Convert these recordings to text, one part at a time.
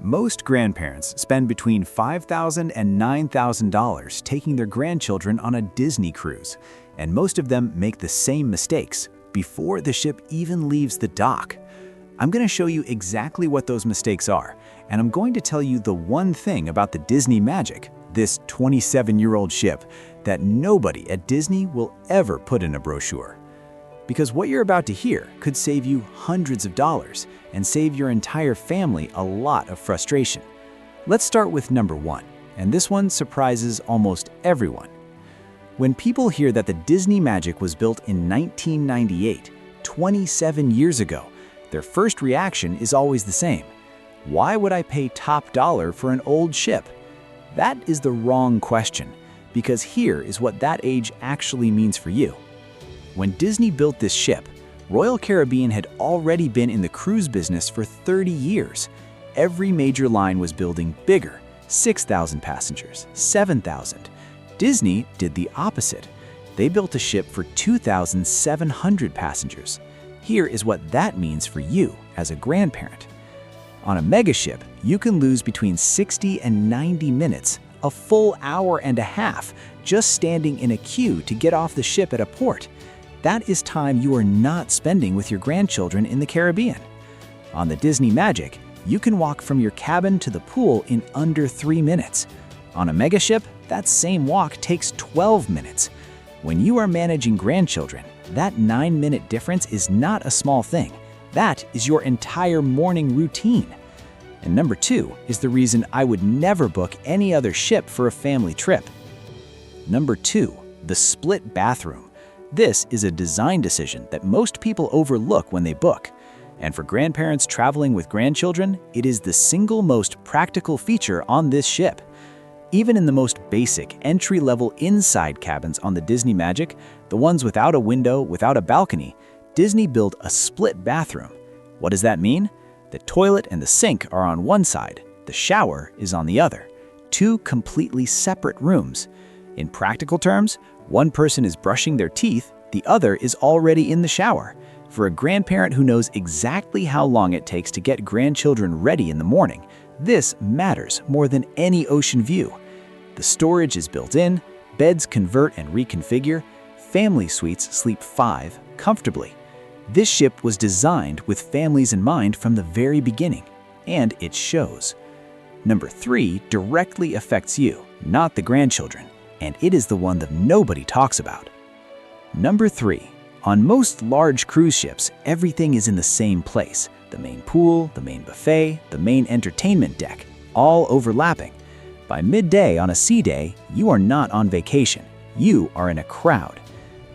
Most grandparents spend between $5,000 and $9,000 taking their grandchildren on a Disney cruise, and most of them make the same mistakes before the ship even leaves the dock. I'm going to show you exactly what those mistakes are, and I'm going to tell you the one thing about the Disney Magic, this 27-year-old ship, that nobody at Disney will ever put in a brochure. Because what you're about to hear could save you hundreds of dollars and save your entire family a lot of frustration. Let's start with number 1, and this one surprises almost everyone. When people hear that the Disney Magic was built in 1998, 27 years ago, their first reaction is always the same. Why would I pay top dollar for an old ship? That is the wrong question, because here is what that age actually means for you. When Disney built this ship, Royal Caribbean had already been in the cruise business for 30 years. Every major line was building bigger, 6,000 passengers, 7,000. Disney did the opposite. They built a ship for 2,700 passengers. Here is what that means for you as a grandparent. On a megaship, you can lose between 60 and 90 minutes, a full hour and a half, just standing in a queue to get off the ship at a port. That is time you are not spending with your grandchildren in the Caribbean. On the Disney Magic, you can walk from your cabin to the pool in under 3 minutes. On a megaship, that same walk takes 12 minutes. When you are managing grandchildren, that 9-minute difference is not a small thing. That is your entire morning routine. And number 2 is the reason I would never book any other ship for a family trip. Number 2, the split bathroom. This is a design decision that most people overlook when they book. And for grandparents traveling with grandchildren, it is the single most practical feature on this ship. Even in the most basic entry-level inside cabins on the Disney Magic, the ones without a window, without a balcony, Disney built a split bathroom. What does that mean? The toilet and the sink are on one side, the shower is on the other. 2 completely separate rooms. In practical terms, one person is brushing their teeth, the other is already in the shower. For a grandparent who knows exactly how long it takes to get grandchildren ready in the morning, this matters more than any ocean view. The storage is built in, beds convert and reconfigure, family suites sleep 5 comfortably. This ship was designed with families in mind from the very beginning, and it shows. Number 3 directly affects you, not the grandchildren, and it is the one that nobody talks about. Number 3, on most large cruise ships, everything is in the same place. The main pool, the main buffet, the main entertainment deck, all overlapping. By midday on a sea day, you are not on vacation. You are in a crowd.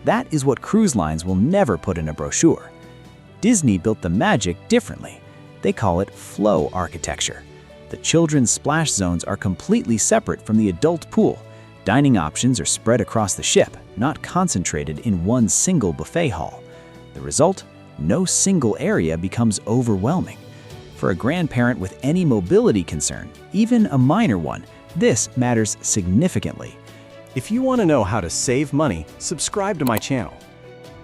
That is what cruise lines will never put in a brochure. Disney built the Magic differently. They call it flow architecture. The children's splash zones are completely separate from the adult pool. Dining options are spread across the ship, not concentrated in one single buffet hall. The result? No single area becomes overwhelming. For a grandparent with any mobility concern, even a minor one, this matters significantly. If you want to know how to save money, subscribe to my channel.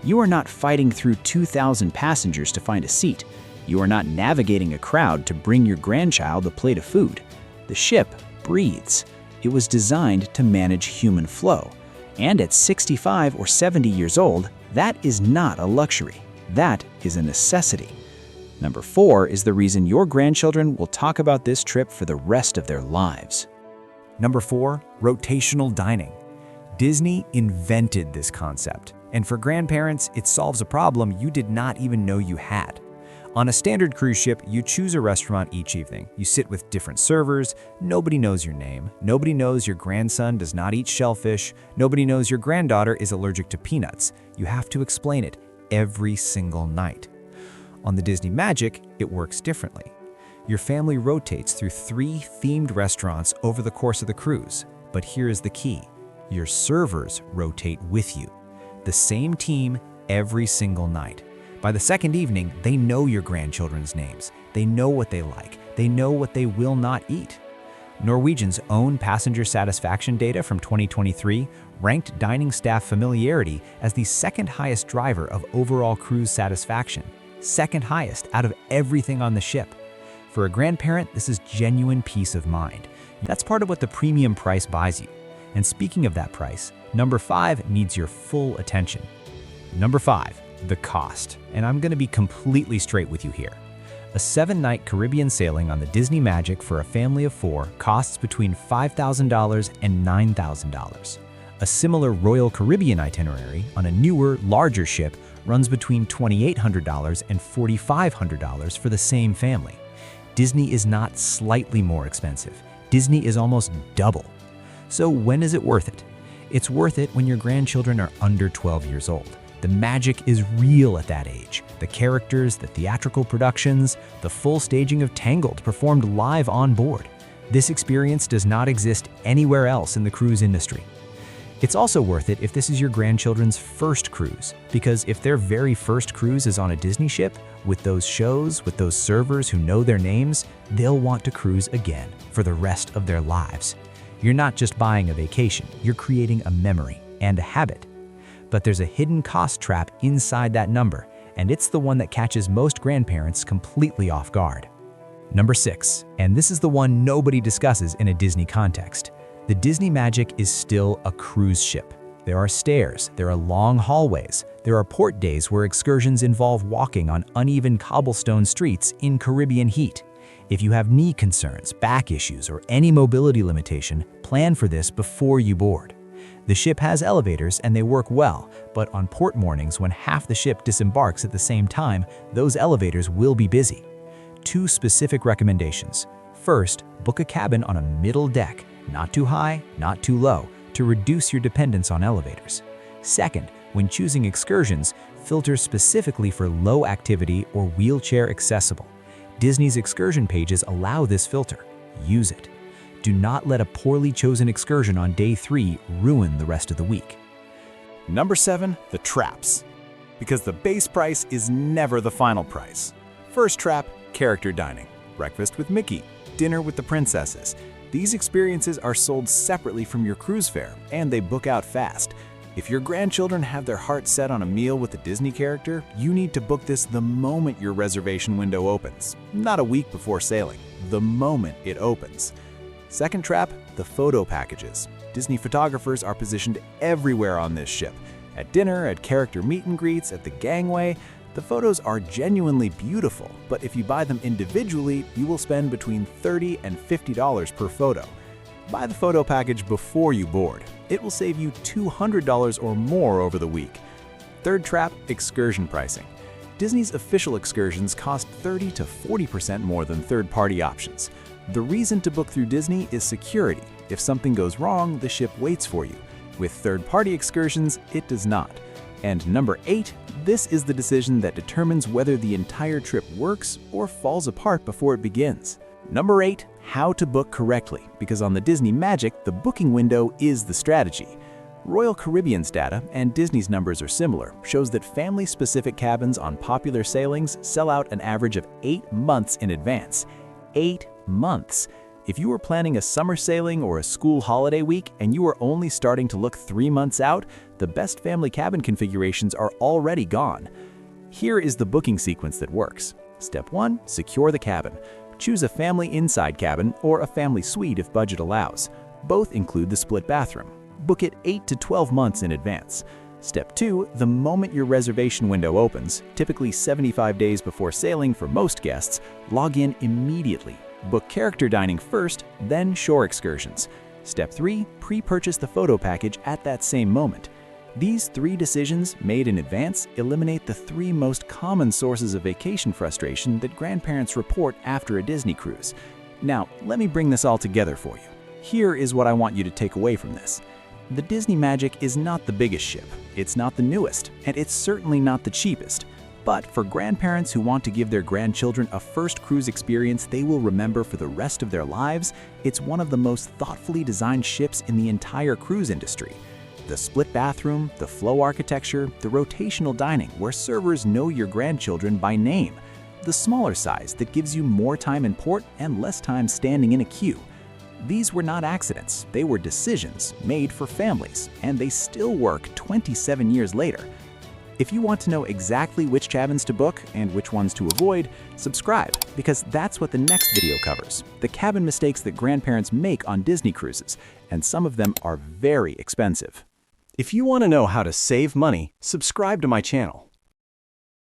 You are not fighting through 2,000 passengers to find a seat. You are not navigating a crowd to bring your grandchild a plate of food. The ship breathes. It was designed to manage human flow. And at 65 or 70 years old, that is not a luxury. That is a necessity. Number 4 is the reason your grandchildren will talk about this trip for the rest of their lives. Number 4, rotational dining. Disney invented this concept, and for grandparents, it solves a problem you did not even know you had. On a standard cruise ship, you choose a restaurant each evening. You sit with different servers. Nobody knows your name. Nobody knows your grandson does not eat shellfish. Nobody knows your granddaughter is allergic to peanuts. You have to explain it every single night. On the Disney Magic, it works differently. Your family rotates through 3 themed restaurants over the course of the cruise. But here is the key. Your servers rotate with you. The same team every single night. By the second evening, they know your grandchildren's names. They know what they like. They know what they will not eat. Norwegian's own passenger satisfaction data from 2023 ranked dining staff familiarity as the second highest driver of overall cruise satisfaction, second highest out of everything on the ship. For a grandparent, this is genuine peace of mind. That's part of what the premium price buys you. And speaking of that price, number 5 needs your full attention. Number 5, the cost. And I'm going to be completely straight with you here. A 7-night Caribbean sailing on the Disney Magic for a family of 4 costs between $5,000 and $9,000. A similar Royal Caribbean itinerary on a newer, larger ship runs between $2,800 and $4,500 for the same family. Disney is not slightly more expensive. Disney is almost double. So when is it worth it? It's worth it when your grandchildren are under 12 years old. The magic is real at that age. The characters, the theatrical productions, the full staging of Tangled performed live on board. This experience does not exist anywhere else in the cruise industry. It's also worth it if this is your grandchildren's first cruise, because if their very first cruise is on a Disney ship, with those shows, with those servers who know their names, they'll want to cruise again for the rest of their lives. You're not just buying a vacation, you're creating a memory and a habit. But there's a hidden cost trap inside that number, and it's the one that catches most grandparents completely off guard. Number 6, and this is the one nobody discusses in a Disney context. The Disney Magic is still a cruise ship. There are stairs, there are long hallways, there are port days where excursions involve walking on uneven cobblestone streets in Caribbean heat. If you have knee concerns, back issues, or any mobility limitation, plan for this before you board. The ship has elevators and they work well, but on port mornings when half the ship disembarks at the same time, those elevators will be busy. 2 specific recommendations. First, book a cabin on a middle deck, not too high, not too low, to reduce your dependence on elevators. Second, when choosing excursions, filter specifically for low activity or wheelchair accessible. Disney's excursion pages allow this filter. Use it. Do not let a poorly chosen excursion on day 3 ruin the rest of the week. Number 7, the traps. Because the base price is never the final price. First trap, character dining. Breakfast with Mickey, dinner with the princesses. These experiences are sold separately from your cruise fare, and they book out fast. If your grandchildren have their heart set on a meal with a Disney character, you need to book this the moment your reservation window opens. Not a week before sailing, the moment it opens. Second trap, the photo packages. Disney photographers are positioned everywhere on this ship. At dinner, at character meet and greets, at the gangway. The photos are genuinely beautiful, but if you buy them individually, you will spend between $30 and $50 per photo. Buy the photo package before you board. It will save you $200 or more over the week. Third trap, excursion pricing. Disney's official excursions cost 30 to 40% more than third-party options. The reason to book through Disney is security. If something goes wrong, the ship waits for you. With third-party excursions, it does not. And number 8, this is the decision that determines whether the entire trip works or falls apart before it begins. Number 8, how to book correctly, because on the Disney Magic, the booking window is the strategy. Royal Caribbean's data, and Disney's numbers are similar, shows that family-specific cabins on popular sailings sell out an average of 8 months in advance. 8 months! If you are planning a summer sailing or a school holiday week and you are only starting to look 3 months out, the best family cabin configurations are already gone. Here is the booking sequence that works. Step 1, secure the cabin. Choose a family inside cabin or a family suite if budget allows. Both include the split bathroom. Book it 8 to 12 months in advance. Step 2, the moment your reservation window opens, typically 75 days before sailing for most guests, log in immediately. Book character dining first, then shore excursions. Step 3, pre-purchase the photo package at that same moment. These 3 decisions, made in advance, eliminate the 3 most common sources of vacation frustration that grandparents report after a Disney cruise. Now, let me bring this all together for you. Here is what I want you to take away from this. The Disney Magic is not the biggest ship, it's not the newest, and it's certainly not the cheapest. But for grandparents who want to give their grandchildren a first cruise experience they will remember for the rest of their lives, it's one of the most thoughtfully designed ships in the entire cruise industry. The split bathroom, the flow architecture, the rotational dining where servers know your grandchildren by name, the smaller size that gives you more time in port and less time standing in a queue. These were not accidents, they were decisions made for families, and they still work 27 years later. If you want to know exactly which cabins to book and which ones to avoid, subscribe, because that's what the next video covers: the cabin mistakes that grandparents make on Disney cruises, and some of them are very expensive. If you want to know how to save money, subscribe to my channel.